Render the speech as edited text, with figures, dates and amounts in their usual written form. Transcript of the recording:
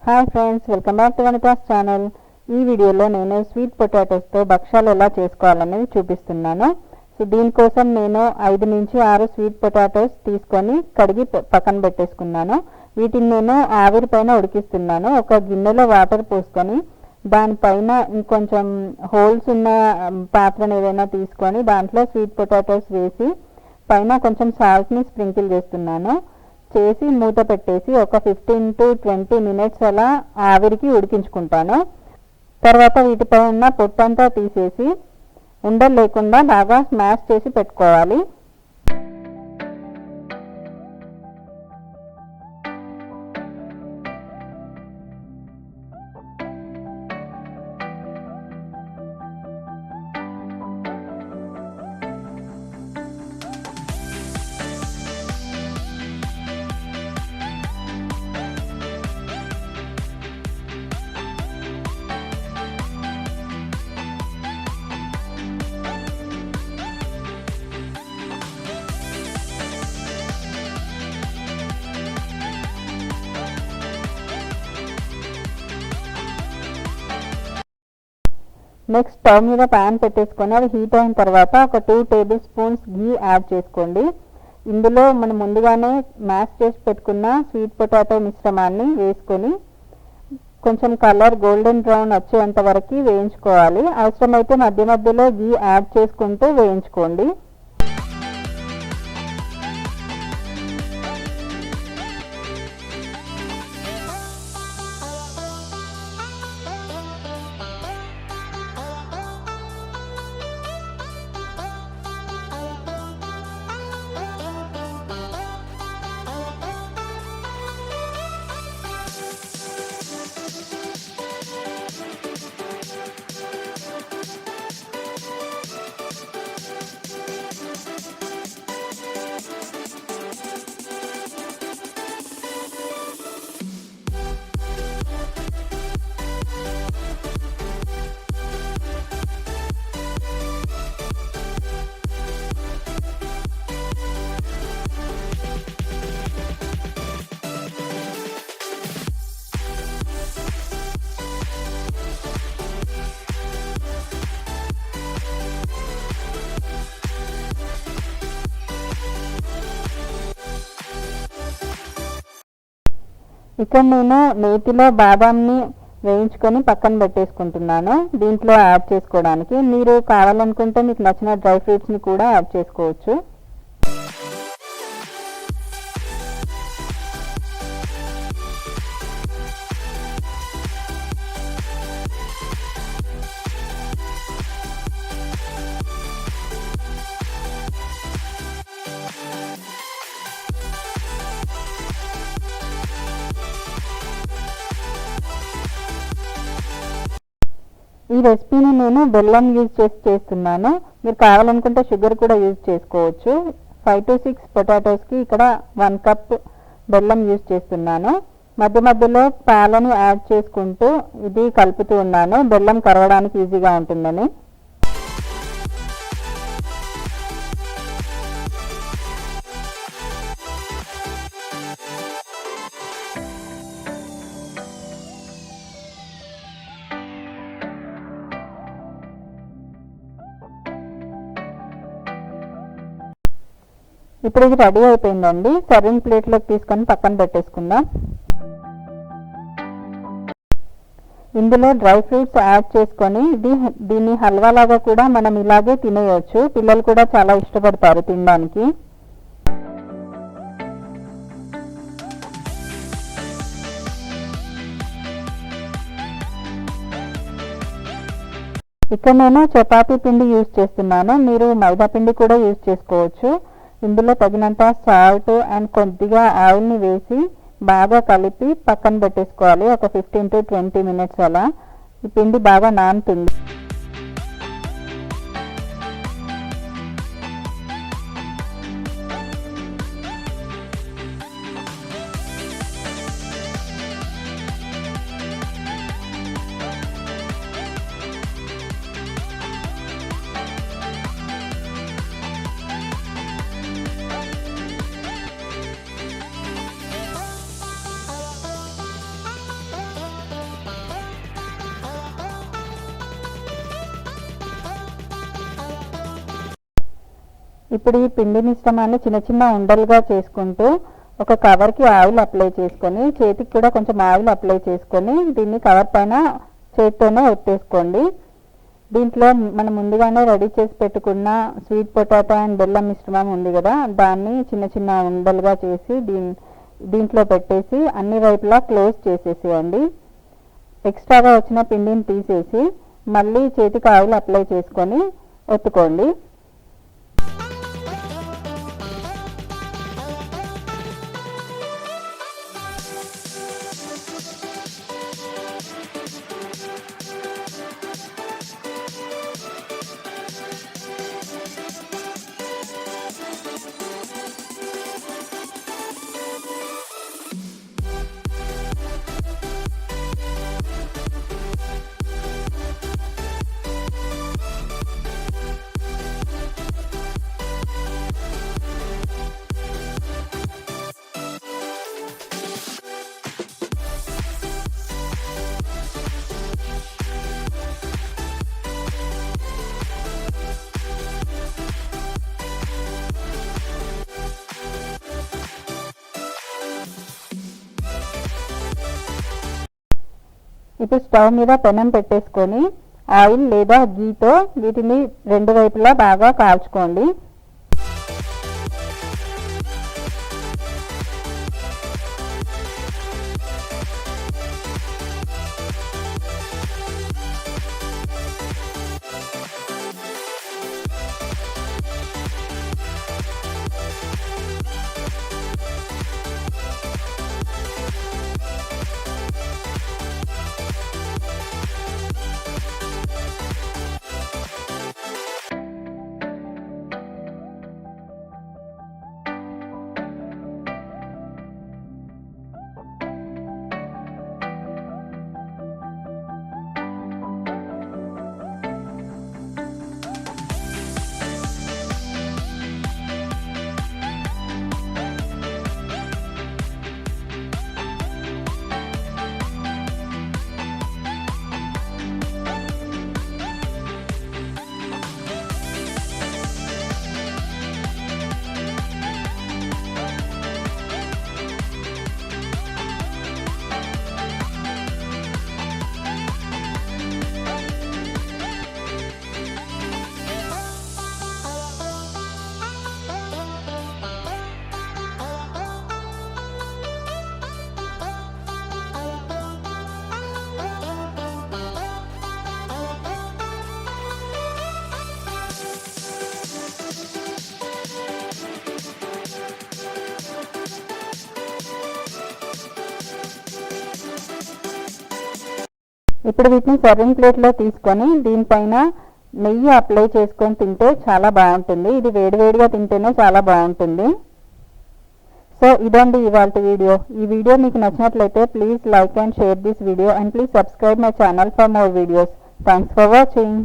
Hi friends, welcome back to Vanitha's channel. ఈ వీడియోలో నేను స్వీట్ పొటాటోస్తో భక్ష్యాలు ఎలా చేసుకోవాలనేది చూపిస్తున్నాను. సో దీనికోసం నేను 5 నుంచి 6 స్వీట్ పొటాటోస్ తీసుకొని కడిగి పక్కన పెట్టేసుకున్నాను. వీటిని నేను ఆవిరి పైన ఉడికిస్తున్నాను. ఒక గిన్నెలో వాటర్ పోసుకొని దానిపైన ఇంకొంచెం హోల్స్ ఉన్న పాత్రను ఏదైనా తీసుకొని దాంట్లో స్వీట్ పొటాటోస్ వేసి పైన కొంచెం సాల్ట్ని స్ప్రింకిల్ చేస్తున్నాను. చేసి మూత పెట్టేసి ఒక 15 to 20 మినిట్స్ అలా ఆవిరికి ఉడికించుకుంటాను. తర్వాత వీటిపై ఉన్న పొట్టంతా తీసేసి ఉండలు లేకుండా బాగా స్మాష్ చేసి పెట్టుకోవాలి. నెక్స్ట్ స్టవ్ మీద ప్యాన్ పెట్టేసుకొని అది హీట్ అయిన తర్వాత ఒక 2 టేబుల్ స్పూన్స్ ఘీ యాడ్ చేసుకోండి. ఇందులో మనం ముందుగానే మ్యాష్ చేసి పెట్టుకున్న స్వీట్ పొటాటో మిశ్రమాన్ని వేసుకొని కొంచెం కలర్ గోల్డెన్ బ్రౌన్ వచ్చేంత వరకు వేయించుకోవాలి. అవసరమైతే మధ్య మధ్యలో ఘీ యాడ్ చేసుకుంటూ వేయించుకోండి. ఇక్కడ నేను నేతిలో బాదాంని వేయించుకొని పక్కన పెట్టేసుకుంటున్నాను దీంట్లో యాడ్ చేసుకోవడానికి. మీరు కావాలనుకుంటే మీకు నచ్చిన డ్రై ఫ్రూట్స్ని కూడా యాడ్ చేసుకోవచ్చు. ఈ రెసిపీని నేను బెల్లం యూజ్ చేసి చేస్తున్నాను. మీరు కావాలనుకుంటే షుగర్ కూడా యూజ్ చేసుకోవచ్చు. 5 to 6 పొటాటోస్కి ఇక్కడ 1 కప్ బెల్లం యూజ్ చేస్తున్నాను. మధ్య మధ్యలో పాలను యాడ్ చేసుకుంటూ ఇది కలుపుతూ ఉన్నాను, బెల్లం కరగడానికి ఈజీగా ఉంటుందని. ఇప్పుడు ఇది రెడీ అయిపోయిందండి. సర్వింగ్ ప్లేట్లోకి తీసుకొని పక్కన పెట్టేసుకుందాం. ఇందులో డ్రై ఫ్రూట్స్ యాడ్ చేసుకొని దీన్ని హల్వా లాగా కూడా మనం ఇలాగే తినేయచ్చు. పిల్లలు కూడా చాలా ఇష్టపడతారు తినడానికి. ఇక్కడ నేను చపాతీ పిండి యూజ్ చేస్తున్నాను. మీరు మైదా పిండి కూడా యూజ్ చేసుకోవచ్చు. ఇందులో తగినంత సాల్ట్ అండ్ కొద్దిగా ఆయిల్ని వేసి బాగా కలిపి పక్కన పెట్టేసుకోవాలి. ఒక 15 to 20 మినిట్స్ అలా ఈ పిండి బాగా నానుతుంది. ఇప్పుడు ఈ పిండి మిశ్రమాన్ని చిన్న చిన్న ఉండలుగా చేసుకుంటూ ఒక కవర్కి ఆయిల్ అప్లై చేసుకొని, చేతికి కూడా కొంచెం ఆయిల్ అప్లై చేసుకొని దీన్ని కవర్ పైన చేతితోనే ఒత్తేసుకోండి. దీంట్లో మనం ముందుగానే రెడీ చేసి పెట్టుకున్న స్వీట్ పొటాటో అండ్ బెల్లం మిశ్రమం ఉంది కదా, దాన్ని చిన్న చిన్న ఉండలుగా చేసి దీంట్లో పెట్టేసి అన్ని వైపులా క్లోజ్ చేసేసేయండి. ఎక్స్ట్రాగా వచ్చిన పిండిని తీసేసి మళ్ళీ చేతికి ఆయిల్ అప్లై చేసుకొని ఒత్తుకోండి. ఇప్పుడు స్టవ్ మీద పెనం పెట్టేసుకొని ఆయిల్ లేదా గీతో వీటిని రెండు వైపులా బాగా కాల్చుకోండి. ఇప్పుడు వీటిని సర్వింగ్ ప్లేట్లో తీసుకొని దీనిపైన నెయ్యి అప్లై చేసుకొని తింటే చాలా బాగుంటుంది. ఇది వేడివేడిగా తింటేనే చాలా బాగుంటుంది. సో ఇదండి ఇవాల్టి వీడియో. ఈ వీడియో మీకు నచ్చినట్లయితే please like and share this video and please subscribe my channel for more videos. Thanks for watching.